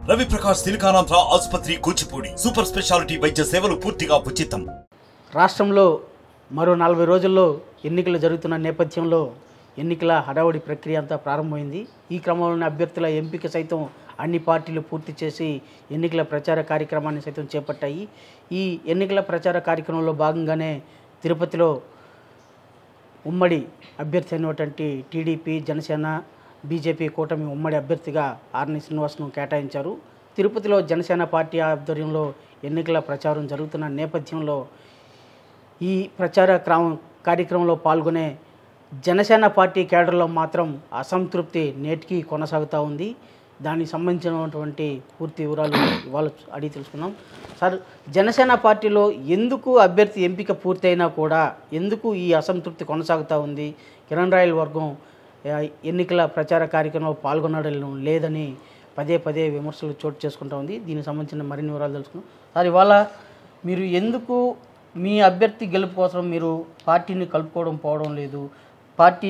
రవి ప్రకాష్ సిలికానాంధ్ర ఆసుపత్రి Kuchipudi super speciality వైద్య సేవలు పూర్తిగా ఉచితం. రాష్ట్రంలో మరో 40 రోజుల్లో ఎన్నికలు జరుగుతున్న నేపథ్యంలో ఎన్నికల హడావుడి ప్రక్రియ అంతా ప్రారంభమైంది. ఈ క్రమంలోనే అభ్యర్థుల ఎంపిక సైతం అన్ని పార్టీలు పూర్తి చేసి ఎన్నికల ప్రచార కార్యక్రమాన్ని సైతం చేపట్టాయి. ఈ ఎన్నికల ప్రచార కార్యక్రమంలో భాగంగానే తిరుపతిలో ఉమ్మడి అభ్యర్థి అయినటువంటి టీడీపీ, జనసేన, బీజేపీ కూటమి ఉమ్మడి అభ్యర్థిగా ఆర్ని శ్రీనివాస్ను కేటాయించారు. తిరుపతిలో జనసేన పార్టీ ఆధ్వర్యంలో ఎన్నికల ప్రచారం జరుగుతున్న నేపథ్యంలో ఈ ప్రచార కార్యక్రమంలో పాల్గొనే జనసేన పార్టీ కేడర్లో మాత్రం అసంతృప్తి నేటికి కొనసాగుతూ ఉంది. దానికి సంబంధించినటువంటి పూర్తి వివరాలు ఇవాళ అడిగి తెలుసుకుందాం. సార్, జనసేన పార్టీలో ఎందుకు అభ్యర్థి ఎంపిక పూర్తయినా కూడా ఎందుకు ఈ అసంతృప్తి కొనసాగుతూ ఉంది? కిరణ్ రాయల్ వర్గం ఎన్నికల ప్రచార కార్యక్రమంలో పాల్గొనడం లేదని పదే పదే విమర్శలు చోటు చేసుకుంటూ ఉంది. దీనికి సంబంధించిన మరిన్ని వివరాలు తెలుసుకుందాం. సార్, ఇవాళ మీరు ఎందుకు మీ అభ్యర్థి గెలుపు కోసం మీరు పార్టీని కలుపుకోవడం పోవడం లేదు? పార్టీ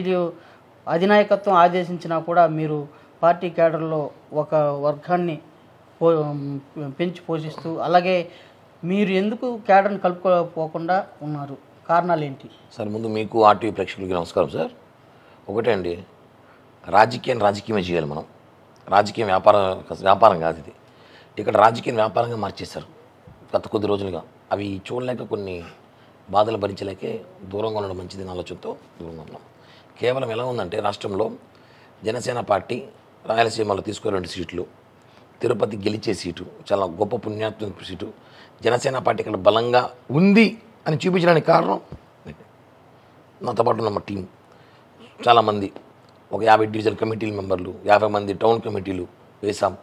అధినాయకత్వం ఆదేశించినా కూడా మీరు పార్టీ కేడర్లో ఒక వర్గాన్ని పెంచి పోషిస్తూ, అలాగే మీరు ఎందుకు కేడర్ని కలుపుకోపోకుండా ఉన్నారు? కారణాలు ఏంటి సార్? ముందు మీకు ఆర్టీవీ ప్రేక్షకులకి నమస్కారం సార్. ఒకటే అండి, రాజకీయమే చేయాలి మనం. రాజకీయం వ్యాపారం కాదు ఇది. ఇక్కడ రాజకీయం వ్యాపారంగా మార్చేశారు గత కొద్ది రోజులుగా. అవి చూడలేక కొన్ని బాధలు భరించలేకే దూరంగా ఉండడం మంచిది ఆలోచనతో దూరంగా ఉన్నాం. కేవలం ఎలా ఉందంటే, రాష్ట్రంలో జనసేన పార్టీ రాయలసీమలో తీసుకునే 2 సీట్లు, తిరుపతి గెలిచే సీటు, చాలా గొప్ప పుణ్యాత్మ సీటు. జనసేన పార్టీ ఇక్కడ బలంగా ఉంది అని చూపించడానికి కారణం నాతో పాటు ఉన్న మా టీం చాలామంది, ఒక 50 డివిజన్ కమిటీల మెంబర్లు, 50 మంది టౌన్ కమిటీలు వేశాం.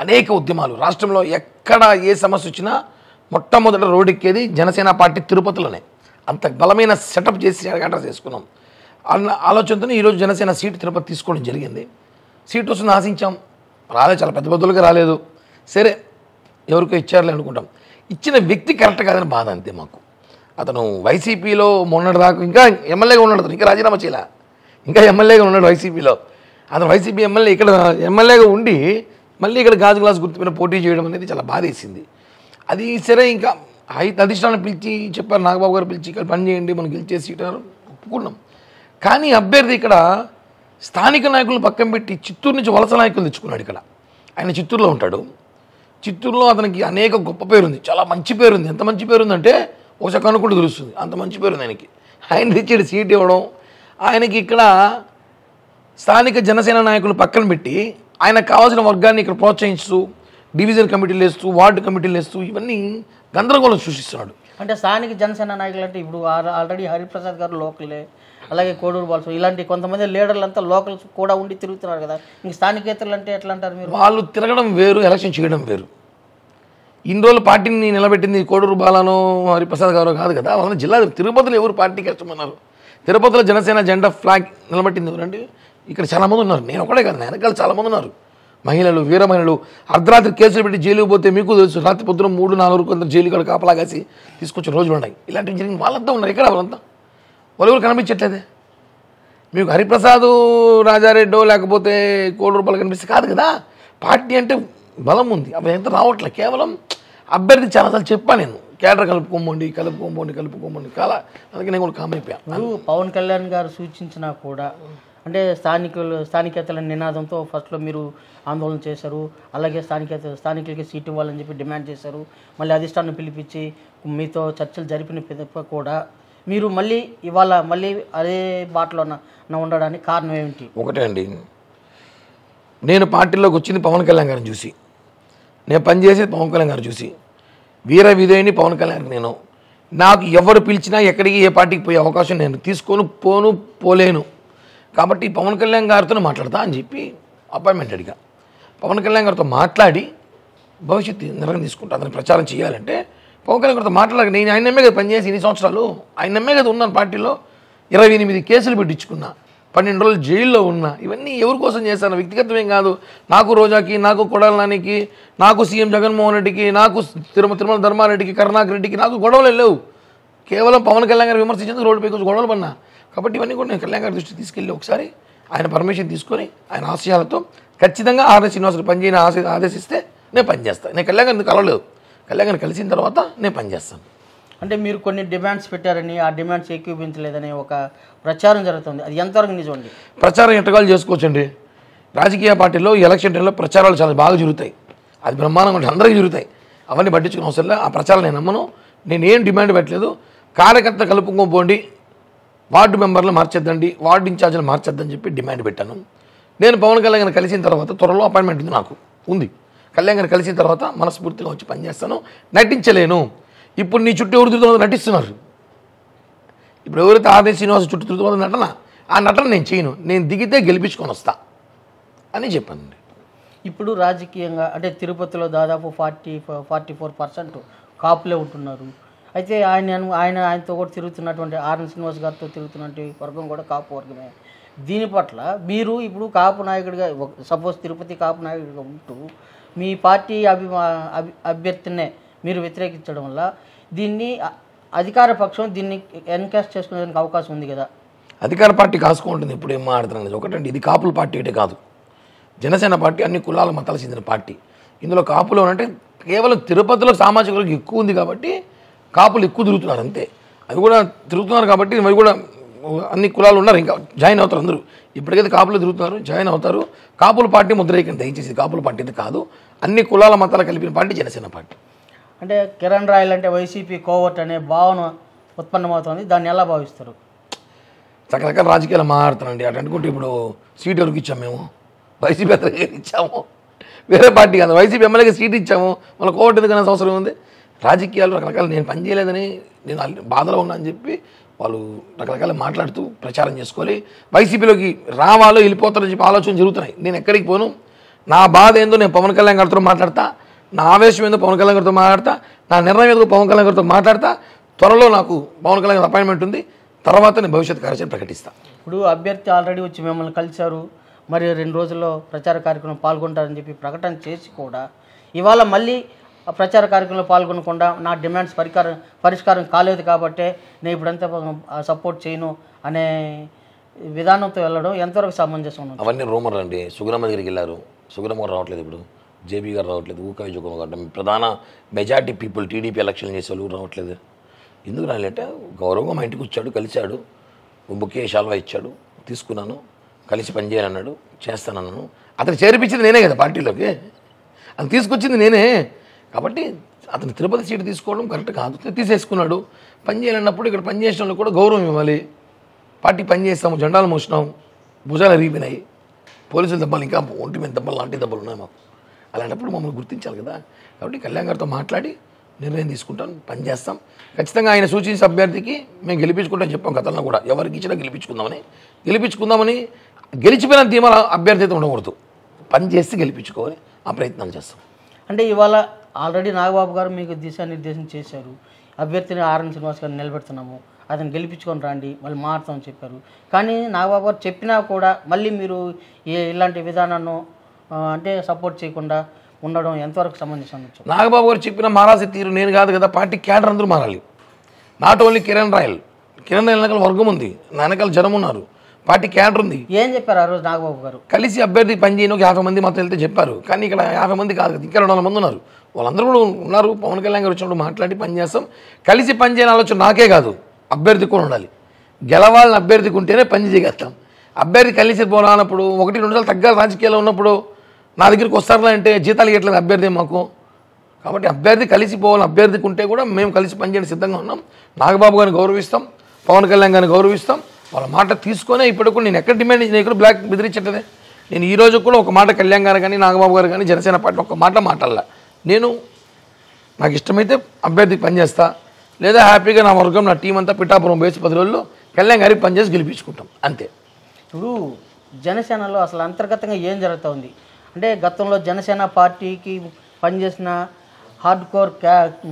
అనేక ఉద్యమాలు రాష్ట్రంలో ఎక్కడ ఏ సమస్య వచ్చినా మొట్టమొదట రోడ్డెక్కేది జనసేన పార్టీ తిరుపతిలోనే. అంత బలమైన సెటప్ చేసి అడ్రస్ చేసుకున్నాం. అన్న ఆలోచనతో ఈరోజు జనసేన సీటు తిరుపతి తీసుకోవడం జరిగింది. సీటు వస్తుంది ఆశించాం, రాలేదు, చాలా పెద్దగా రాలేదు. సరే, ఎవరికో ఇచ్చారులే అనుకుంటాం. ఇచ్చిన వ్యక్తి కరెక్ట్ కాదని బాధ అంతే మాకు. అతను వైసీపీలో మొన్నటి దాకా ఇంకా ఎమ్మెల్యేగా ఉన్నాడు, ఇంకా రాజీనామా చేయలే, ఇంకా ఎమ్మెల్యేగా ఉన్నాడు వైసీపీలో. అతను వైసీపీ ఎమ్మెల్యే ఇక్కడ ఎమ్మెల్యేగా ఉండి మళ్ళీ ఇక్కడ గాజు గ్లాస్ గుర్తుపైన పోటీ చేయడం అనేది చాలా బాధేసింది. అది సరే, ఇంకా అధిష్టానం పిలిచి చెప్పారు, నాగబాబు గారు పిలిచి ఇక్కడ పని చేయండి, మనం గెలిచే సీటు ఒప్పుకున్నాం. కానీ అభ్యర్థి ఇక్కడ స్థానిక నాయకులను పక్కన పెట్టి చిత్తూరు నుంచి వలస నాయకులు తెచ్చుకున్నాడు. ఇక్కడ ఆయన చిత్తూరులో ఉంటాడు. చిత్తూరులో అతనికి అనేక గొప్ప పేరుంది, చాలా మంచి పేరుంది. ఎంత మంచి పేరుందంటే ఒకసారి కనుక్కుంటూ తెలుస్తుంది, అంత మంచి పేరుంది ఆయనకి. ఆయన తెచ్చి సీట్ ఇవ్వడం, ఆయనకి ఇక్కడ స్థానిక జనసేన నాయకులు పక్కన పెట్టి ఆయనకు కావాల్సిన వర్గాన్ని ఇక్కడ ప్రోత్సహిస్తూ, డివిజన్ కమిటీలు వేస్తూ, వార్డు కమిటీలు వేస్తూ, ఇవన్నీ గందరగోళం సృష్టిస్తున్నాడు. అంటే స్థానిక జనసేన నాయకులు అంటే ఇప్పుడు ఆల్రెడీ హరిప్రసాద్ గారు లోకలే, అలాగే కోడూరు బాల్సు, ఇలాంటి కొంతమంది లీడర్లు అంతా లోకల్స్ కూడా ఉండి తిరుగుతున్నారు కదా. ఇంక స్థానికేతరులు అంటే ఎట్లా అంటారు మీరు? వాళ్ళు తిరగడం వేరు, ఎలక్షన్ చేయడం వేరు. ఇన్ని రోజులు పార్టీని నిలబెట్టింది కోడూరు బాలను హరిప్రసాద్ గారు కాదు కదా. వాళ్ళ జిల్లా తిరుపతిలో ఎవరు పార్టీకి వెళ్తున్నారు? తిరుపతిలో జనసేన జెండా ఫ్లాగ్ నిలబెట్టింది ఎవరండి? ఇక్కడ చాలామంది ఉన్నారు. నేను ఒకటే కాదు, వెనకాల చాలామంది ఉన్నారు. మహిళలు, వీర మహిళలు అర్ధరాత్రి కేసులు పెట్టి జైలుకు పోతే మీకు తెలుసు, రాత్రి పొద్దున 3-4 కొందరు జైలు కాడ కాపలాగాసి తీసుకొచ్చిన రోజులు ఉన్నాయి. ఇలాంటివి జరిగింది. వాళ్ళంతా ఉన్నారు. ఎక్కడ వాళ్ళంతా? వాళ్ళు కనిపించట్లేదే మీకు. హరిప్రసాద్, రాజారెడ్డో లేకపోతే కోడూరు బాల కనిపిస్తే కాదు కదా. పార్టీ అంటే బలం ఉంది, అవి ఎంత రావట్లే. కేవలం అభ్యర్థి చాలాసార్లు చెప్పాను నేను, కేడర్ కలుపుకోమండి కాల. అందుకే నేను కూడా కామ్ అయిపోయాను. పవన్ కళ్యాణ్ గారు సూచించినా కూడా అంటే స్థానికేతల నినాదంతో ఫస్ట్లో మీరు ఆందోళన చేశారు. అలాగే స్థానికులకి సీటు ఇవ్వాలని చెప్పి డిమాండ్ చేశారు. మళ్ళీ అధిష్టానం పిలిపించి మీతో చర్చలు జరిపిన కూడా మీరు ఇవాళ మళ్ళీ అదే బాటలో ఉండడానికి కారణం ఏమిటి? ఒకటే అండి, నేను పార్టీలోకి వచ్చింది పవన్ కళ్యాణ్ గారిని చూసి, నేను పనిచేసేది పవన్ కళ్యాణ్ గారిని చూసి. వీర విధేయుని పవన్ కళ్యాణ్. నాకు ఎవరు పిలిచినా ఎక్కడికి ఏ పార్టీకి పోయే అవకాశం నేను పోలేను. కాబట్టి పవన్ కళ్యాణ్ గారితో మాట్లాడతా అని చెప్పి అపాయింట్మెంట్ అడిగా. పవన్ కళ్యాణ్ గారితో మాట్లాడి భవిష్యత్తు నిర్ణయం తీసుకుంటా, అతను ప్రచారం చేయాలంటే పవన్ కళ్యాణ్ గారితో మాట్లాడాలి. నేను ఆయన నమ్మే కదా పనిచేసి ఇన్ని సంవత్సరాలు, ఆయన నమ్మే కదా ఉన్నాను పార్టీలో. 28 కేసులు పెట్టించుకున్నా, 12 రోజులు జైల్లో ఉన్నా. ఇవన్నీ ఎవరి కోసం చేశాను? వ్యక్తిగతమేం కాదు. నాకు రోజాకి, నాకు కొడాల నానికి, నాకు సీఎం జగన్మోహన్ రెడ్డికి, నాకు తిరుమల ధర్మారెడ్డికి, కరుణాకర్ రెడ్డికి నాకు గొడవలు లేవు. కేవలం పవన్ కళ్యాణ్ గారు విమర్శించేందుకు రోడ్డుపై కొంచెం గొడవలు పడినా. కాబట్టి ఇవన్నీ కూడా నేను కళ్యాణ్ గారి దృష్టికి తీసుకెళ్ళి ఒకసారి ఆయన పర్మిషన్ తీసుకొని ఆయన ఆశయాలతో ఖచ్చితంగా ఆర్ఎస్ శ్రీనివాసులు పనిచేయని ఆదేశిస్తే నేను పనిచేస్తాను. నేను కళ్యాణ్ గారిని కలవలేదు, కళ్యాణ్ గారిని కలిసిన తర్వాత నేను పనిచేస్తాను. అంటే మీరు కొన్ని డిమాండ్స్ పెట్టారని ఆ డిమాండ్స్ ఏకీభవించలేదని ఒక ప్రచారం జరుగుతుంది, అది ఎంతవరకు నిజం అండి? ప్రచారం ఎంతకాలు చేసుకోవచ్చండి. రాజకీయ పార్టీలో ఎలక్షన్ టైంలో ప్రచారాలు చాలా బాగా జరుగుతాయి, అది బ్రహ్మాండంగా ఉంటుంది, అందరికీ జరుగుతాయి. అవన్నీ పట్టించుకునే అవసరం లేదు. ఆ ప్రచారం నేను నమ్మను. నేను ఏం డిమాండ్ పెట్టలేదు. కార్యకర్త కలుపుకోపోండి, వార్డు మెంబర్లు మార్చేద్దండి, వార్డు ఇన్ఛార్జీలు మార్చేద్దని చెప్పి డిమాండ్ పెట్టాను. నేను పవన్ కళ్యాణ్ గారిని కలిసిన తర్వాత త్వరలో అపాయింట్మెంట్ ఉంది, నాకు ఉంది. కళ్యాణ్ గారిని కలిసిన తర్వాత మనస్ఫూర్తిగా వచ్చి పనిచేస్తాను. నటించలేను. ఇప్పుడు నీ చుట్టూ ఎవరు తిరుగుతున్నదో నటిస్తున్నారు. ఇప్పుడు ఎవరైతే ఆర్ఎస్ శ్రీనివాస్ చుట్టూ తిరుగుతున్నదో నటన, ఆ నటన నేను చేయను. నేను దిగితే గెలిపించుకొని వస్తా అని చెప్పానండి. ఇప్పుడు రాజకీయంగా అంటే తిరుపతిలో దాదాపు 44% కాపులే ఉంటున్నారు. అయితే ఆయనతో కూడా తిరుగుతున్నటువంటి ఆర్ఎన్ శ్రీనివాస్ గారితో తిరుగుతున్నటువంటి వర్గం కూడా కాపు వర్గమే. దీని పట్ల మీరు ఇప్పుడు కాపు నాయకుడిగా, సపోజ్ తిరుపతి కాపు నాయకుడిగా ఉంటూ మీ పార్టీ అభ్యర్థినే మీరు వ్యతిరేకించడం వల్ల దీన్ని అధికార పక్షం దీన్ని ఎన్కాష్ చేసుకునేందుకు అవకాశం ఉంది కదా? అధికార పార్టీ కాసుకుంటుంది. ఇప్పుడు ఏం మాట్లాడుతున్నాను ఒకటండి, ఇది కాపుల పార్టీ అంటే కాదు. జనసేన పార్టీ అన్ని కులాల మతాలకు చెందిన పార్టీ. ఇందులో కాపులు అంటే కేవలం తిరుపతిలో సామాజిక వర్గం ఎక్కువ ఉంది కాబట్టి కాపులు ఎక్కువ తిరుగుతున్నారు అంతే. అవి కూడా తిరుగుతున్నారు కాబట్టి మరి కూడా అన్ని కులాలు ఉన్నారు, ఇంకా జాయిన్ అవుతారు అందరూ. ఇప్పటికైతే కాపులు తిరుగుతున్నారు, జాయిన్ అవుతారు. కాపుల పార్టీ ముద్రేకండి, దయచేసి కాపుల పార్టీ అయితే కాదు. అన్ని కులాల మతాలు కలిపిన పార్టీ జనసేన పార్టీ. అంటే కిరణ్ రాయల్ అంటే వైసీపీ కోవట్ అనే భావన ఉత్పన్నమవుతుంది, దాన్ని ఎలా భావిస్తారు? రకరకాల రాజకీయాలు మారుతానండి. అటు అనుకుంటే ఇప్పుడు సీట్ ఎవరికి ఇచ్చాము మేము? వైసీపీ అతనికి ఇచ్చాము, వేరే పార్టీ కాదు. వైసీపీ ఎమ్మెల్యేకి సీట్ ఇచ్చాము, మళ్ళీ కోవట్ ఎందుకనే అవసరం ఉంది? రాజకీయాలు రకరకాల నేను పనిచేయలేదని, నేను బాధలో ఉన్నా అని చెప్పి వాళ్ళు రకరకాల మాట్లాడుతూ ప్రచారం చేసుకోవాలి. వైసీపీలోకి రావాలో వెళ్ళిపోతారని చెప్పి ఆలోచన జరుగుతున్నాయి. నేను ఎక్కడికి పోను, నా బాధ ఏందో నేను పవన్ కళ్యాణ్ గారితో మాట్లాడతా, నా ఆవేశం ఏందో పవన్ కళ్యాణ్ గారితో మాట్లాడతా, నా నిర్ణయం ఏదో పవన్ కళ్యాణ్ గారితో మాట్లాడతా. త్వరలో నాకు పవన్ కళ్యాణ్ గారి అపాయింట్మెంట్ ఉంది, తర్వాత నేను భవిష్యత్ కార్యాచరణ ప్రకటిస్తాను. ఇప్పుడు అభ్యర్థి ఆల్రెడీ వచ్చి మిమ్మల్ని కలిశారు, మరి 2 రోజుల్లో ప్రచార కార్యక్రమం పాల్గొంటారని చెప్పి ప్రకటన చేసి కూడా ఇవాళ మళ్ళీ ప్రచార కార్యక్రమంలో పాల్గొనకుండా నా డిమాండ్స్ పరిష్కారం కాలేదు కాబట్టి నేను ఇప్పుడంతా సపోర్ట్ చేయను అనే విధానంతో వెళ్ళడం ఎంతవరకు సమంజసం ఉంది? అవన్నీ రూమర్ అండి. సుగ్రమ దగ్గరికి వెళ్ళారు, సుగ్రమ గారు రావట్లేదు, ఇప్పుడు జేబీ గారు రావట్లేదు, ఊకా విజయ్ కుమార్ గారు, ప్రధాన మెజార్టీ పీపుల్ టీడీపీ ఎలక్షన్ చేసే వాళ్ళు రావట్లేదు. ఎందుకు రాలేంటే గౌరవంగా మా ఇంటికి వచ్చాడు, కలిశాడు, బుకే శాల్వా ఇచ్చాడు, తీసుకున్నాను, కలిసి పనిచేయాలన్నాడు, చేస్తానన్నాను. అతను చేర్పించింది నేనే కదా పార్టీలోకి, అది తీసుకొచ్చింది నేనే. కాబట్టి అతను తిరుపతి సీటు తీసుకోవడం కరెక్ట్ కాదు, తీసేసుకున్నాడు. పని చేయాలన్నప్పుడు ఇక్కడ పనిచేసిన వాళ్ళు కూడా గౌరవం ఇవ్వాలి. పార్టీ పని చేస్తాము, జెండాలు మోసినాం, భుజాలు ఎరిగిపోయినాయి, పోలీసుల దెబ్బలు ఇంకా ఒంటి మీద దెబ్బలు లాంటి దెబ్బలు ఉన్నాయి మాకు. అలాంటప్పుడు మమ్మల్ని గుర్తించాలి కదా. కాబట్టి కళ్యాణ్ గారితో మాట్లాడి నిర్ణయం తీసుకుంటాం, పని చేస్తాం. ఖచ్చితంగా ఆయన సూచించిన అభ్యర్థికి మేము గెలిపించుకుంటాం చెప్పాం గతంలో కూడా, ఎవరికి ఇచ్చినా గెలిపించుకుందామని గెలిచిపోయిన ధీమా అభ్యర్థి అయితే ఉండకూడదు, పని చేస్తే గెలిపించుకోవాలి, ఆ ప్రయత్నాలు చేస్తాం. అంటే ఇవాళ ఆల్రెడీ నాగబాబు గారు మీకు దిశానిర్దేశం చేశారు, అభ్యర్థిని ఆర్ఎన్ శ్రీనివాస్ గారిని నిలబెడుతున్నాము, అతను గెలిపించుకొని రండి, మళ్ళీ మారుతామని చెప్పారు. కానీ నాగబాబు గారు చెప్పినా కూడా మళ్ళీ మీరు ఇలాంటి విధానాన్ని అంటే సపోర్ట్ చేయకుండా ఉండడం ఎంతవరకు సమంజసం? నాగబాబు గారు చెప్పిన మారాల్సిన తీరు నేను కాదు కదా, పార్టీ క్యాడర్ అందరూ మారాలి. నాట్ ఓన్లీ కిరణ్ రాయల్ వెనకాల వర్గం ఉంది, నా వెనకాల జనం ఉన్నారు, పార్టీ క్యాడర్ ఉంది. ఏం చెప్పారు ఆ రోజు నాగబాబు గారు? కలిసి అభ్యర్థి పని చేయను 50 మంది మాత్రం వెళ్తే చెప్పారు. కానీ ఇక్కడ 50 మంది కాదు కదా, ఇంకా 200 మంది ఉన్నారు, వాళ్ళందరూ కూడా ఉన్నారు. పవన్ కళ్యాణ్ గారు వచ్చినప్పుడు మాట్లాడి పని చేస్తాం. కలిసి పని చేయని ఆలోచన నాకే కాదు, అభ్యర్థికి కూడా ఉండాలి. గెలవాలని అభ్యర్థికి ఉంటేనే పని చేయగలుగుతాం. అభ్యర్థి కలిసి పోరానప్పుడు 1-2 సార్లు తగ్గాలి. రాజకీయాల్లో ఉన్నప్పుడు నా దగ్గరికి వస్తారా అంటే జీతాలు ఇవ్వట్లేదు అభ్యర్థి మాకు. కాబట్టి అభ్యర్థి కలిసి పోవాలి, అభ్యర్థికి ఉంటే కూడా మేము కలిసి పనిచేయడానికి సిద్ధంగా ఉన్నాం. నాగబాబు గారిని గౌరవిస్తాం, పవన్ కళ్యాణ్ గారిని గౌరవిస్తాం. వాళ్ళ మాట తీసుకొని ఇప్పుడు కూడా నేను ఎక్కడ డిమాండ్, నేను ఎక్కడ బ్లాక్ బెదిరించట్లేదే. నేను ఈ రోజు కూడా ఒక మాట కళ్యాణ్ గారు కానీ నాగబాబు గారు కానీ జనసేన పార్టీ ఒక మాట మాట్లాడాల. నేను నాకు ఇష్టమైతే అభ్యర్థికి పనిచేస్తా, లేదా హ్యాపీగా నా వర్గం నా టీం అంతా పిఠాపురం బేసి 10 రోజుల్లో కళ్యాణ్ గారికి పనిచేసి గెలిపించుకుంటాం అంతే. ఇప్పుడు జనసేనలో అసలు అంతర్గతంగా ఏం జరుగుతూ ఉంది అంటే, గతంలో జనసేన పార్టీకి పనిచేసిన హార్డ్ కోర్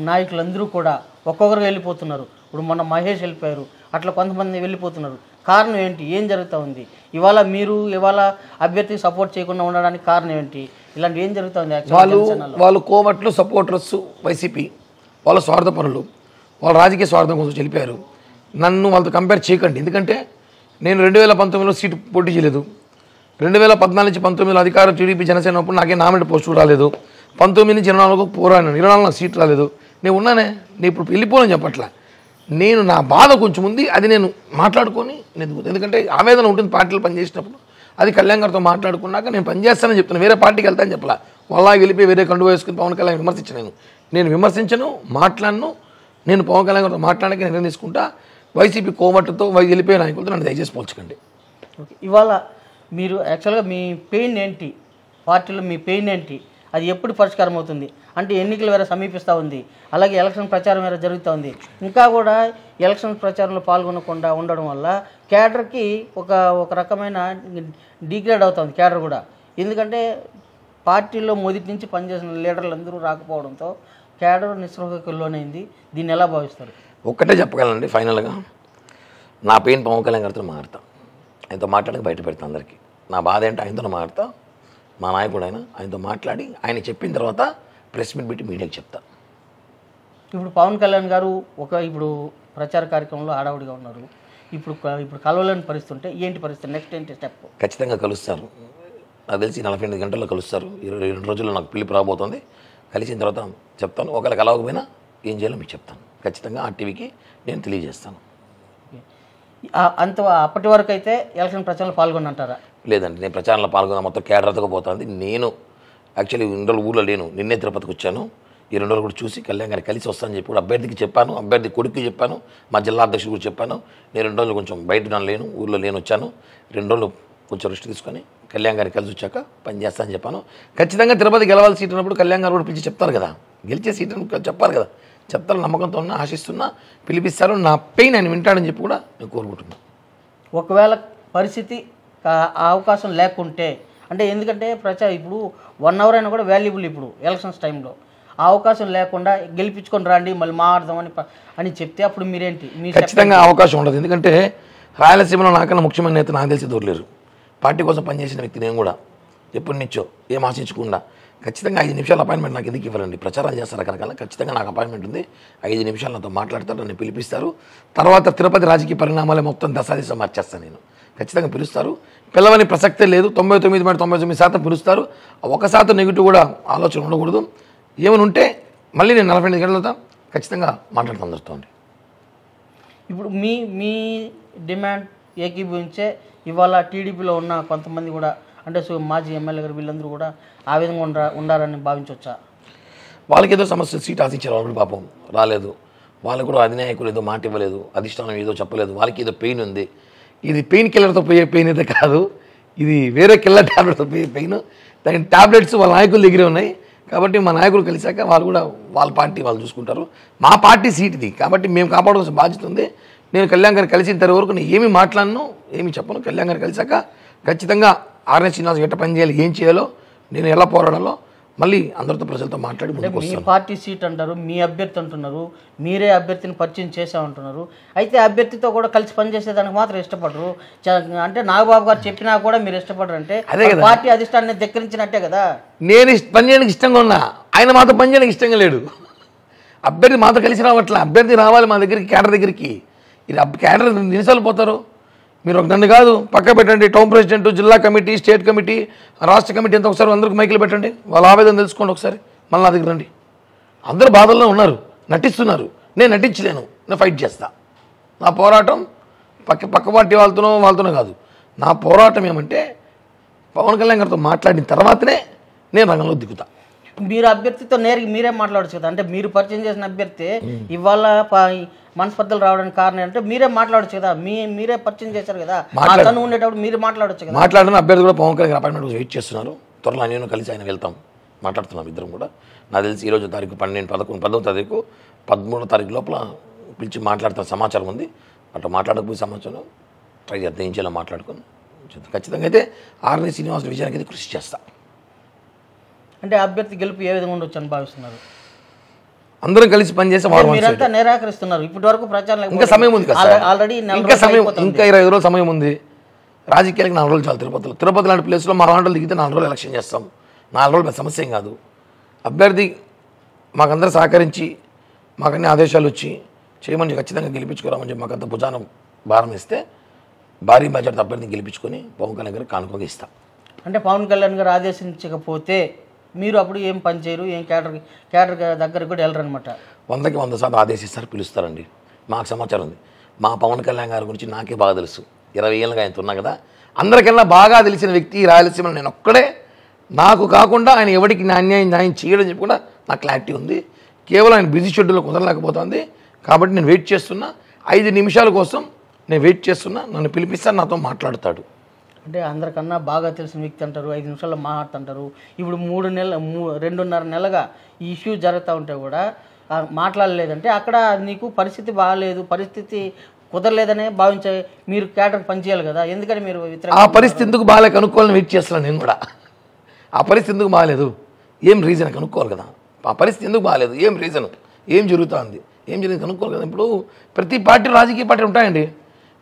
నాయకులందరూ కూడా ఒక్కొక్కరు వెళ్ళిపోతున్నారు. ఇప్పుడు మొన్న మహేష్ వెళ్ళిపోయారు, అట్లా కొంతమంది వెళ్ళిపోతున్నారు. కారణం ఏంటి, ఏం జరుగుతూ ఉంది? ఇవాళ అభ్యర్థికి సపోర్ట్ చేయకుండా ఉండడానికి కారణం ఏంటి? ఇలాంటి ఏం జరుగుతూ ఉంది? వాళ్ళు కోవట్లు సపోర్టర్స్ వైసీపీ, వాళ్ళ స్వార్థపరులు, వాళ్ళ రాజకీయ స్వార్థం కోసం వెళ్ళిపోయారు. నన్ను వాళ్ళతో కంపేర్ చేయకండి. ఎందుకంటే నేను 2019లో సీటు పోటీ చేయలేదు, 2014 నుంచి 19లో అధికారం టీడీపీ జనసేన ఉన్నప్పుడు నాకే నామినేట్ పోస్టు రాలేదు. 19 నుంచి 24 పోరాను, 24 నాకు సీట్ రాలేదు, నేను ఉన్నానే, నేను ఇప్పుడు వెళ్ళిపోనని చెప్పట్లా. నేను నా బాధ కొంచెం ఉంది, అది నేను మాట్లాడుకొని ఎందుకంటే ఆవేదన ఉంటుంది పార్టీలు పనిచేసినప్పుడు. అది కళ్యాణ్ గారితో మాట్లాడుకున్నాక నేను పనిచేస్తానని చెప్తాను, వేరే పార్టీకి వెళ్తానని చెప్పలా. వాళ్ళ వెళ్ళిపోయి వేరే కండువా వేసుకుని పవన్ కళ్యాణ్ నేను విమర్శించను, మాట్లాడను. నేను పవన్ కళ్యాణ్ గారితో మాట్లాడడానికి నిర్ణయం తీసుకుంటా. వైసీపీ కోమట్టుతో వెళ్ళిపోయే నాయకులతో నన్ను దయచేసి పోల్చకండి. ఓకే, ఇవాళ మీరు యాక్చువల్గా మీ పెయిన్ ఏంటి, పార్టీలో మీ పెయిన్ ఏంటి, అది ఎప్పుడు పరిష్కారం అవుతుంది అంటే ఎన్నికలు వేరే సమీపిస్తూ ఉంది, అలాగే ఎలక్షన్ ప్రచారం వేరే జరుగుతూ ఉంది. ఇంకా కూడా ఎలక్షన్ ప్రచారంలో పాల్గొనకుండా ఉండడం వల్ల క్యాడర్కి ఒక రకమైన డిగ్రేడ్ అవుతుంది క్యాడర్ కూడా. ఎందుకంటే పార్టీలో మొదటి నుంచి పనిచేసిన లీడర్లు అందరూ రాకపోవడంతో క్యాడర్ నిస్పృహకు లోనైంది. దీన్ని ఎలా భావిస్తారు? ఒక్కటే చెప్పగలనండి ఫైనల్గా, నా పెయిన్ పవన్ కళ్యాణ్ గారితో మాట్లాడతా, ఆయనతో మాట్లాడి బయట పెడతా అందరికీ. నా బాధ ఏంటో ఆయనతో మాట్లాడతా, మా నాయకుడు ఆయనతో మాట్లాడి ఆయన చెప్పిన తర్వాత ప్రెస్ మీట్ పెట్టి మీడియాకి చెప్తా. ఇప్పుడు పవన్ కళ్యాణ్ గారు ఇప్పుడు ప్రచార కార్యక్రమంలో ఆడావుడిగా ఉన్నారు. ఇప్పుడు కలవలేని పరిస్థితి ఉంటే ఏంటి పరిస్థితి, నెక్స్ట్ ఏంటి స్టెప్? ఖచ్చితంగా కలుస్తారు, నాకు తెలిసి 48 గంటల్లో కలుస్తారు. 22 రోజుల్లో నాకు పిలుపు రాబోతుంది. కలిసిన తర్వాత చెప్తాను. ఒకవేళ కలవకపోయినా ఏం చేయాలో మీకు చెప్తాను. ఖచ్చితంగా ఆ టీవీకి నేను తెలియజేస్తాను. అప్పటి వరకు అయితే ఎలక్షన్ ప్రచారంలో పాల్గొనంటారా? లేదండి, నేను ప్రచారంలో పాల్గొన్న మొత్తం కేడర్తో పోతుంది. నేను యాక్చువల్లీ 2 రోజులు ఊళ్ళో లేను, నిన్నే తిరుపతికి వచ్చాను. ఈ 2 రోజులు కూడా చూసి కళ్యాణ్ గారికి కలిసి వస్తానని చెప్పి కూడా అభ్యర్థికి చెప్పాను, అభ్యర్థి కొడుకుకి చెప్పాను, మా జిల్లా అధ్యక్షుడు కూడా చెప్పాను. నేను 2 రోజులు కొంచెం బయట లేను, ఊళ్ళో లేను, వచ్చాను. 2 రోజులు కొంచెం రెస్ట్ తీసుకొని కళ్యాణ్ గారికి కలిసి వచ్చాక పని చేస్తానని చెప్పాను. ఖచ్చితంగా తిరుపతి గెలవాల్సి సీట్ ఉన్నప్పుడు కళ్యాణ్ గారు కూడా పిలిచి చెప్తారు కదా, గెలిచే సీట్ చెప్పారు కదా, చెప్తారు, నమ్మకంతో ఉన్నా, ఆశిస్తున్నా, పిలిపిస్తారు. నా పెయిన్ ఆయన వింటాడని చెప్పి కూడా నేను కోరుకుంటున్నాను. ఒకవేళ పరిస్థితి అవకాశం లేకుంటే అంటే ఎందుకంటే ఇప్పుడు 1 అవర్ అయినా కూడా వాల్యుబుల్ ఇప్పుడు ఎలక్షన్స్ టైంలో, ఆ అవకాశం లేకుండా గెలిపించుకొని రండి మళ్ళీ మాట్లాడదామని అని చెప్తే అప్పుడు మీరేంటి? ఖచ్చితంగా అవకాశం ఉండదు. ఎందుకంటే రాయలసీమలో నాకన్నా ముఖ్యమైన నేత నాకు తెలిసి దొరలేరు. పార్టీ కోసం పనిచేసిన వ్యక్తి నేను కూడా, ఎప్పటి నుంచో ఏం ఆశించకుండా ఖచ్చితంగా 5 నిమిషాల అపాయింట్మెంట్ నాకు ఎందుకు ఇవ్వాలండి, ప్రచారాలు చేస్తారు రకరకాల. ఖచ్చితంగా నాకు అపాయింట్మెంట్ ఉంది, 5 నిమిషాలు నాతో మాట్లాడతారు, నన్ను పిలిపిస్తారు. తర్వాత తిరుపతి రాజకీయ పరిణామాలే మొత్తం దశాదిశ మార్చేస్తాను నేను. ఖచ్చితంగా పిలుస్తారు, పిలవని ప్రసక్తే లేదు. 99.99% పిలుస్తారు. 1% నెగిటివ్ కూడా ఆలోచన ఉండకూడదు. ఏమైనా ఉంటే మళ్ళీ నేను 48 గంటలతో ఖచ్చితంగా మాట్లాడుతూ అందరితోండి. ఇప్పుడు మీ డిమాండ్ ఏకీభవించే ఇవాళ టీడీపీలో ఉన్న కొంతమంది కూడా అంటే మాజీ ఎమ్మెల్యే గారు వీళ్ళందరూ కూడా ఆ విధంగా ఉండాలని భావించవచ్చా? వాళ్ళకి ఏదో సమస్య, సీట్ ఆశించారు, వాళ్ళు పాపం రాలేదు. వాళ్ళకు కూడా అధినాయకులు ఏదో మాట ఇవ్వలేదు, అధిష్టానం ఏదో చెప్పలేదు, వాళ్ళకి ఏదో పెయిన్ ఉంది. ఇది పెయిన్ కిల్లర్తో పోయే పెయిన్ అయితే కాదు, ఇది వేరే కిల్లర్ ట్యాబ్లెట్తో పోయే పెయిన్. దాని ట్యాబ్లెట్స్ వాళ్ళ నాయకుల దగ్గరే ఉన్నాయి. కాబట్టి మా నాయకులు కలిసాక వాళ్ళు కూడా వాళ్ళ పార్టీ వాళ్ళు చూసుకుంటారు. మా పార్టీ సీట్ ఇది కాబట్టి మేము కాపాడవలసిన బాధ్యత ఉంది. నేను కళ్యాణ్ గారు కలిసిన తర్వాత వరకు నేను ఏమి మాట్లాడను, ఏమి చెప్పను. కళ్యాణ్ గారు కలిసాక ఖచ్చితంగా ఆర్ఎస్ శ్రీనివాస్ ఎట్ట పని చేయాలి, ఏం చేయాలో, నేను ఎలా పోరాడాలో మళ్ళీ అందరితో ప్రజలతో మాట్లాడి ముందుకు వస్తాను. మీ పార్టీ సీట్ అంటారు, మీ అభ్యర్థి అంటున్నారు, మీరే అభ్యర్థిని పరిచయం చేసామంటున్నారు. అయితే అభ్యర్థితో కూడా కలిసి పనిచేసేదానికి మాత్రం ఇష్టపడరు. అంటే నాగబాబు గారు చెప్పినా కూడా మీరు ఇష్టపడరు అంటే అదే కదా, పార్టీ అధిష్టాన్ని ధిక్కరించినట్టే కదా. నేను పని చేయడానికి ఇష్టంగా ఉన్నా, ఆయన మాతో పని చేయడానికి ఇష్టంగా లేడు. అభ్యర్థి మాతో కలిసి రావట్లే. అభ్యర్థి రావాలి మా దగ్గరికి, కేడర్ దగ్గరికి. ఇది కేడర్ నిమిషాలు పోతారు. మీరు ఒక నన్ను కాదు పక్క పెట్టండి, టౌన్ ప్రెసిడెంట్, జిల్లా కమిటీ, స్టేట్ కమిటీ, రాష్ట్ర కమిటీ అంతా ఒకసారి అందరికి మైకులు పెట్టండి, వాళ్ళ ఆవేదన తెలుసుకోండి ఒకసారి, మళ్ళీ నా దగ్గర రండి. అందరూ బాధల్లో ఉన్నారు, నటిస్తున్నారు. నేను నటించలేను, నేను ఫైట్ చేస్తా. నా పోరాటం పక్క పార్టీ వాళ్ళతోనో కాదు. నా పోరాటం ఏమంటే పవన్ కళ్యాణ్ గారితో మాట్లాడిన తర్వాతనే నేను రంగంలో దిగుతా. మీరు అభ్యర్థితో నేరుగా మీరే మాట్లాడచ్చు కదా. అంటే మీరు పరిచయం చేసిన అభ్యర్థి ఇవాళ మనస్పర్ధలు రావడానికి కారణం అంటే మీరే మాట్లాడచ్చు కదా. మీరే పరిచయం చేశారు కదా, అతను ఉండేటప్పుడు మీరు మాట్లాడచ్చు కదా. మాట్లాడిన అభ్యర్థి కూడా పవన్ కళ్యాణ్ అపాయింట్మెంట్ వెయిట్ చేస్తున్నారు. త్వరలో నేను కలిసి ఆయన వెళ్తాం, మాట్లాడుతున్నాం ఇద్దరం కూడా. నాకు తెలిసి ఈరోజు తారీఖు 10వ తారీఖు 13వ తారీఖు లోపల పిలిచి మాట్లాడుతున్న సమాచారం ఉంది. అట్లా మాట్లాడకపోయే సమాచారం ట్రై చేద్దాం, ఏం చేయాలో మాట్లాడుకుని ఖచ్చితంగా అయితే ఆర్ఎస్ శ్రీనివాస్ విజయానికి అయితే కృషి చేస్తా. అంటే అభ్యర్థి గెలుపు ఏ విధంగా ఉండొచ్చు అని భావిస్తున్నారు? అందరం కలిసి పనిచేసి మీరంతా నిరాకరిస్తున్నారు. ఇప్పటి వరకు ప్రచారం ఇంకా సమయం ఉంది కదా, ఆల్రెడీ ఇంకా 25 రోజులు సమయం ఉంది. రాజకీయాలకు 4 రోజులు చాలు. తిరుపతి లాంటి ప్లేస్లో మా 4 రోజులు దిగితే 4 రోజులు ఎలక్షన్ చేస్తాం. 4 రోజులు పెద్ద సమస్య ఏం కాదు. అభ్యర్థి మాకందరూ సహకరించి మాకన్నీ ఆదేశాలు వచ్చి చేయమని ఖచ్చితంగా గెలిపించుకోరామని చెప్పి మాకంత భుజానం భారం ఇస్తే భారీ బడ్జెట్ అభ్యర్థిని గెలిపించుకొని పవన్ కళ్యాణ్ గారికి కానుకగా ఇస్తాం. అంటే పవన్ కళ్యాణ్ గారు ఆదేశించకపోతే మీరు అప్పుడు ఏం పని చేయరు, ఏం క్యాడర్ దగ్గరికి కూడా వెళ్ళరు అనమాట. 100కి 100% ఆదేశిస్తారు, పిలుస్తారండి. మాకు సమాచారం ఉంది. మా పవన్ కళ్యాణ్ గారి గురించి నాకే బాగా తెలుసు. 20 ఏళ్ళుగా ఆయన ఉన్నా కదా. అందరికన్నా బాగా తెలిసిన వ్యక్తి రాయలసీమలో నేను ఒక్కడే. నాకు కాకుండా ఆయన ఎవరికి న్యాయం చేయడం చెప్పి కూడా నాకు క్లారిటీ ఉంది. కేవలం ఆయన బిజీ షెడ్యూల్లో కుదరలేకపోతుంది. కాబట్టి నేను వెయిట్ చేస్తున్నా. 5 నిమిషాల కోసం నేను వెయిట్ చేస్తున్నా. నన్ను పిలిపిస్తాను, నాతో మాట్లాడతాడు. అంటే అందరికన్నా బాగా తెలిసిన వ్యక్తి అంటారు, 5 నిమిషాల్లో మాట్లాడుతుంటారు. ఇప్పుడు 2.5 నెలలుగా ఈ ఇష్యూ జరుగుతూ ఉంటే కూడా మాట్లాడలేదంటే అక్కడ నీకు పరిస్థితి బాగాలేదు, పరిస్థితి కుదరలేదనే భావించే మీరు క్యాడర్ పనిచేయాలి కదా. ఎందుకని మీరు ఆ పరిస్థితి ఎందుకు బాగాలే కనుక్కోవాలని వెయిట్ చేస్తున్నాను నేను కూడా. ఆ పరిస్థితి ఎందుకు బాగాలేదు, ఏం రీజన్ కనుక్కోవాలి కదా. ఆ పరిస్థితి ఎందుకు బాగాలేదు, ఏం రీజన్, ఏం జరుగుతుంది, ఏం జరిగింది కనుక్కోవాలి కదా. ఇప్పుడు ప్రతి పార్టీ రాజకీయ పార్టీ ఉంటాయండి.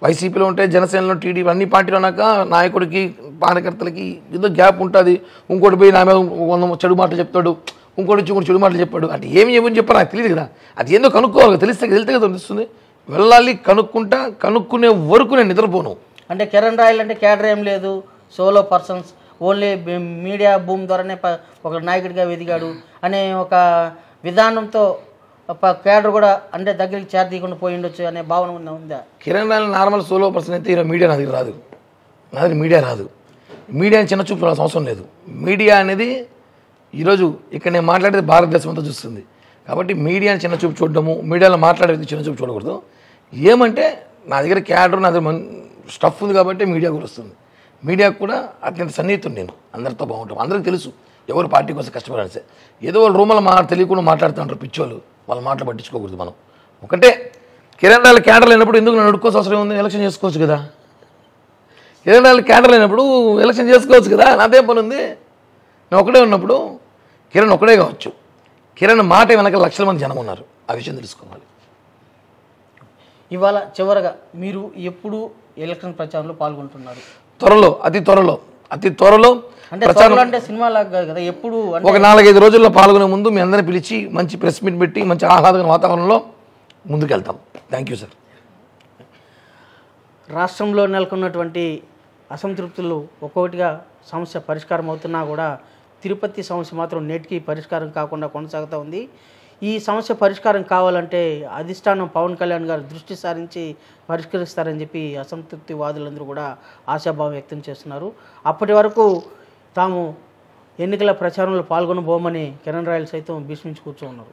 వైసీపీలో ఉంటే, జనసేనలో, టీడీపీ అన్ని పార్టీలు అన్నాక నాయకుడికి కార్యకర్తలకి ఏదో గ్యాప్ ఉంటుంది. ఇంకోటి పోయి నా మీద 100 చెడు మాటలు చెప్తాడు, ఇంకోటి చెడు మాటలు చెప్పాడు. అంటే ఏమని చెప్పారు నాకు తెలియదు కదా. అది ఏందో కనుక్కోవాలి, వెళ్తే కదా తెలుస్తుంది. వెళ్ళాలి, కనుక్కునే వరకు నేను నిద్రపోను. అంటే కిరణ్ రాయల్ అంటే క్యాడర్ ఏం లేదు, సోలో పర్సన్స్, ఓన్లీ మీడియా భూమి ద్వారానే ఒక నాయకుడిగా ఎదిగాడు అనే ఒక విధానంతో క్యాడర్ కూడా అంటే దగ్గరికి చేరదీయకుండా పోయి ఉండొచ్చు అనే భావన ఉందా? Kiran royal normal solo person అయితే ఈరోజు మీడియా నా దగ్గర రాదు. నా దగ్గర మీడియా రాదు. మీడియాని చిన్న చూపు చూడాల్సిన అవసరం లేదు. మీడియా అనేది ఈరోజు ఇక్కడ నేను మాట్లాడేది భారతదేశం అంతా చూస్తుంది. కాబట్టి మీడియాని చిన్న చూపు చూడడము, మీడియాలో మాట్లాడేది చిన్న చూపు చూడకూడదు. ఏమంటే నా దగ్గర క్యాడర్, నా దగ్గర స్టఫ్ ఉంది కాబట్టి మీడియా కూడా వస్తుంది. మీడియాకు కూడా అత్యంత సన్నిహితం నేను, అందరితో బాగుంటాం. అందరికీ తెలుసు ఎవరు పార్టీ కోసం కష్టపడాల్సి. ఏదో వాళ్ళు రూమలో తెలియకుండా మాట్లాడుతూ ఉంటారు పిచ్చోళ్ళు. వాళ్ళ మాటలు పట్టించుకోకూడదు మనం. ఒకటే, కిరణ్ రాయల్ క్యాడర్ లేనప్పుడు ఎందుకు నన్ను అడుక్కోవాల్సిన అవసరం ఉంది? ఎలక్షన్ చేసుకోవచ్చు కదా. కిరణ్ రాయల్ క్యాడర్ లేనప్పుడు ఎలక్షన్ చేసుకోవచ్చు కదా, నాదేం పని ఉంది? నేను ఒకటే ఉన్నప్పుడు కిరణ్ ఒకటే కావచ్చు. కిరణ్ మాట వెనక లక్షల మంది జనం ఉన్నారు. ఆ విషయం తెలుసుకోవాలి. ఇవాళ చివరగా మీరు ఎప్పుడు ఎలక్షన్ ప్రచారంలో పాల్గొంటున్నారు? త్వరలో, అతి త్వరలో. అంటే త్వరలో అంటే సినిమా లాగా కదా, ఎప్పుడు? ఒక 4-5 రోజుల్లో పాల్గొనే ముందు మీ అందరిని పిలిచి మంచి ప్రెస్ మీట్ పెట్టి మంచి ఆహ్లాదకర వాతావరణంలో ముందుకెళ్తాం. Thank you sir. రాష్ట్రంలో నెలకొన్నటువంటి అసంతృప్తులు ఒక్కొక్కటిగా సమస్య పరిష్కారం అవుతున్నా కూడా తిరుపతి సమస్య మాత్రం నేటికి పరిష్కారం కాకుండా కొనసాగుతూ ఉంది. ఈ సమస్య పరిష్కారం కావాలంటే అధిష్టానం పవన్ కళ్యాణ్ గారు దృష్టి సారించి పరిష్కరిస్తారని చెప్పి అసంతృప్తి వాదులందరూ కూడా ఆశాభావం వ్యక్తం చేస్తున్నారు. అప్పటి వరకు తాము ఎన్నికల ప్రచారంలో పాల్గొనబోమని కిరణ్ రాయల్ సైతం భీష్మించి కూర్చోన్నారు.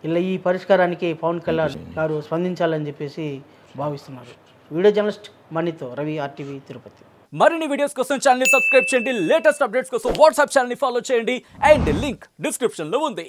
ఇలా ఈ పరిష్కారానికి పవన్ కళ్యాణ్ గారు స్పందించాలని చెప్పేసి భావిస్తున్నారు. వీడియో జర్నలిస్ట్ మనీతో రవి, RTV తిరుపతి. మరిన్ని వీడియోస్ కోసం ఛానల్ ని సబ్స్క్రైబ్ చేయండి. లేటెస్ట్ అప్డేట్స్ కోసం వాట్సాప్ ఛానల్ ని ఫాలో చేయండి. అండ్ లింక్ డిస్క్రిప్షన్ లో ఉంది.